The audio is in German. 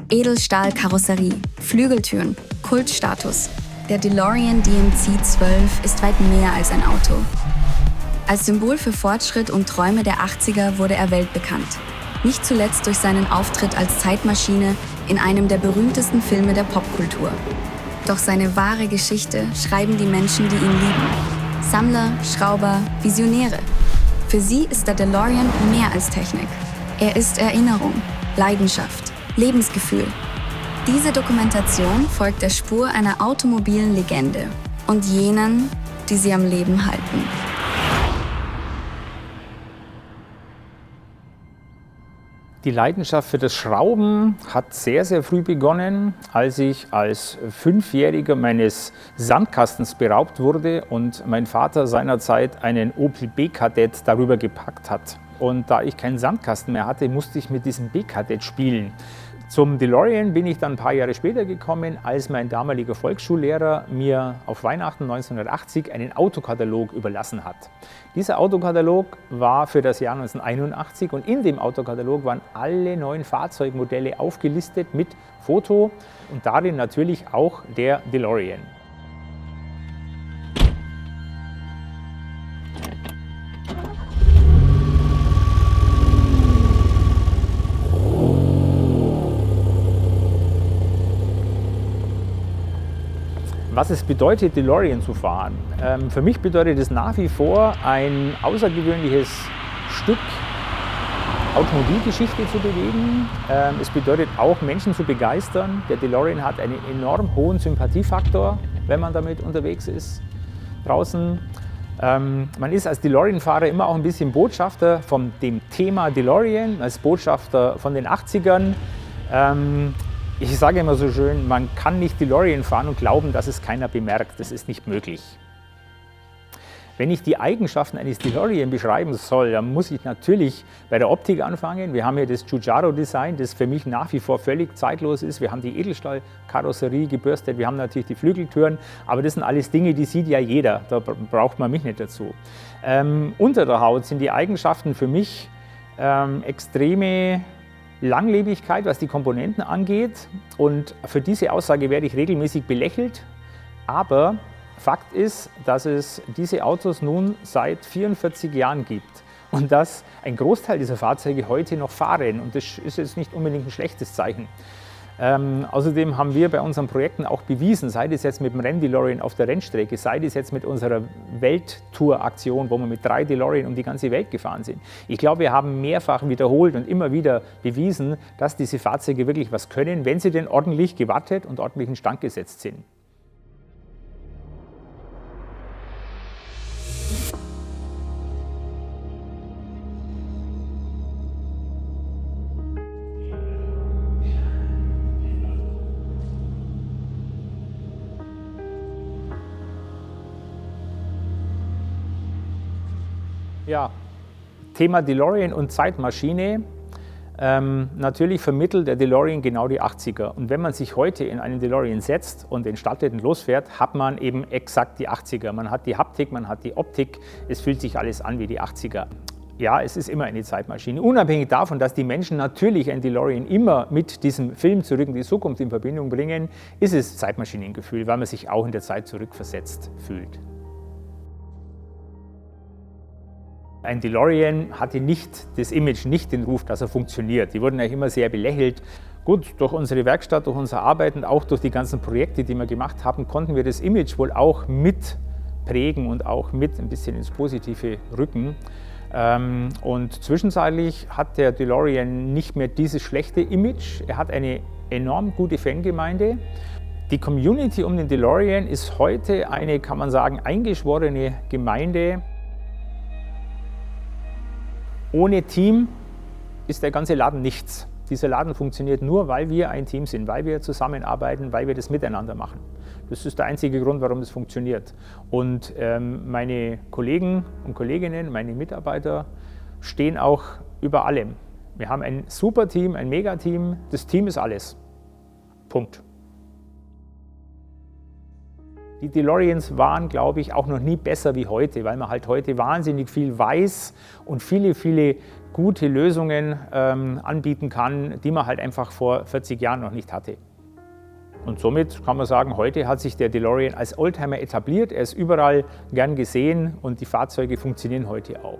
Edelstahlkarosserie, Flügeltüren, Kultstatus. Der DeLorean DMC-12 ist weit mehr als ein Auto. Als Symbol für Fortschritt und Träume der 80er wurde er weltbekannt. Nicht zuletzt durch seinen Auftritt als Zeitmaschine in einem der berühmtesten Filme der Popkultur. Doch seine wahre Geschichte schreiben die Menschen, die ihn lieben. Sammler, Schrauber, Visionäre. Für sie ist der DeLorean mehr als Technik. Er ist Erinnerung, Leidenschaft, Lebensgefühl. Diese Dokumentation folgt der Spur einer automobilen Legende und jenen, die sie am Leben halten. Die Leidenschaft für das Schrauben hat sehr, sehr früh begonnen, als ich als 5-Jähriger meines Sandkastens beraubt wurde und mein Vater seinerzeit einen Opel B-Kadett darüber gepackt hat. Und da ich keinen Sandkasten mehr hatte, musste ich mit diesem B-Kadett spielen. Zum DeLorean bin ich dann ein paar Jahre später gekommen, als mein damaliger Volksschullehrer mir auf Weihnachten 1980 einen Autokatalog überlassen hat. Dieser Autokatalog war für das Jahr 1981 und in dem Autokatalog waren alle neuen Fahrzeugmodelle aufgelistet mit Foto und darin natürlich auch der DeLorean. Was es bedeutet, DeLorean zu fahren. Für mich bedeutet es nach wie vor ein außergewöhnliches Stück Automobilgeschichte zu bewegen. Es bedeutet auch, Menschen zu begeistern. Der DeLorean hat einen enorm hohen Sympathiefaktor, wenn man damit unterwegs ist draußen. Man ist als DeLorean-Fahrer immer auch ein bisschen Botschafter von dem Thema DeLorean, als Botschafter von den 80ern. Ich sage immer so schön, man kann nicht DeLorean fahren und glauben, dass es keiner bemerkt. Das ist nicht möglich. Wenn ich die Eigenschaften eines DeLorean beschreiben soll, dann muss ich natürlich bei der Optik anfangen. Wir haben hier das Giugiaro-Design, das für mich nach wie vor völlig zeitlos ist. Wir haben die Edelstahlkarosserie gebürstet, wir haben natürlich die Flügeltüren, aber das sind alles Dinge, die sieht ja jeder, da braucht man mich nicht dazu. Unter der Haut sind die Eigenschaften für mich extreme Langlebigkeit, was die Komponenten angeht, und für diese Aussage werde ich regelmäßig belächelt, aber Fakt ist, dass es diese Autos nun seit 44 Jahren gibt und dass ein Großteil dieser Fahrzeuge heute noch fahren, und das ist jetzt nicht unbedingt ein schlechtes Zeichen. Außerdem haben wir bei unseren Projekten auch bewiesen, sei es jetzt mit dem Renn-DeLorean auf der Rennstrecke, sei es jetzt mit unserer Welttour-Aktion, wo wir mit 3 DeLorean um die ganze Welt gefahren sind. Ich glaube, wir haben mehrfach wiederholt und immer wieder bewiesen, dass diese Fahrzeuge wirklich was können, wenn sie denn ordentlich gewartet und ordentlich in Stand gesetzt sind. Ja, Thema DeLorean und Zeitmaschine. Natürlich vermittelt der DeLorean genau die 80er. Und wenn man sich heute in einen DeLorean setzt und den startet und losfährt, hat man eben exakt die 80er. Man hat die Haptik, man hat die Optik, es fühlt sich alles an wie die 80er. Ja, es ist immer eine Zeitmaschine. Unabhängig davon, dass die Menschen natürlich ein DeLorean immer mit diesem Film Zurück in die Zukunft in Verbindung bringen, ist es Zeitmaschinengefühl, weil man sich auch in der Zeit zurückversetzt fühlt. Ein DeLorean hatte nicht das Image, nicht den Ruf, dass er funktioniert. Die wurden eigentlich immer sehr belächelt. Gut, durch unsere Werkstatt, durch unser Arbeiten, auch durch die ganzen Projekte, die wir gemacht haben, konnten wir das Image wohl auch mit prägen und auch mit ein bisschen ins Positive rücken. Und zwischenzeitlich hat der DeLorean nicht mehr dieses schlechte Image. Er hat eine enorm gute Fangemeinde. Die Community um den DeLorean ist heute eine, kann man sagen, eingeschworene Gemeinde. Ohne Team ist der ganze Laden nichts. Dieser Laden funktioniert nur, weil wir ein Team sind, weil wir zusammenarbeiten, weil wir das miteinander machen. Das ist der einzige Grund, warum es funktioniert. Und meine Kollegen und Kolleginnen, meine Mitarbeiter stehen auch über allem. Wir haben ein super Team, ein Megateam. Das Team ist alles. Punkt. Die DeLoreans waren, glaube ich, auch noch nie besser wie heute, weil man halt heute wahnsinnig viel weiß und viele, viele gute Lösungen anbieten kann, die man halt einfach vor 40 Jahren noch nicht hatte. Und somit kann man sagen, heute hat sich der DeLorean als Oldtimer etabliert. Er ist überall gern gesehen und die Fahrzeuge funktionieren heute auch.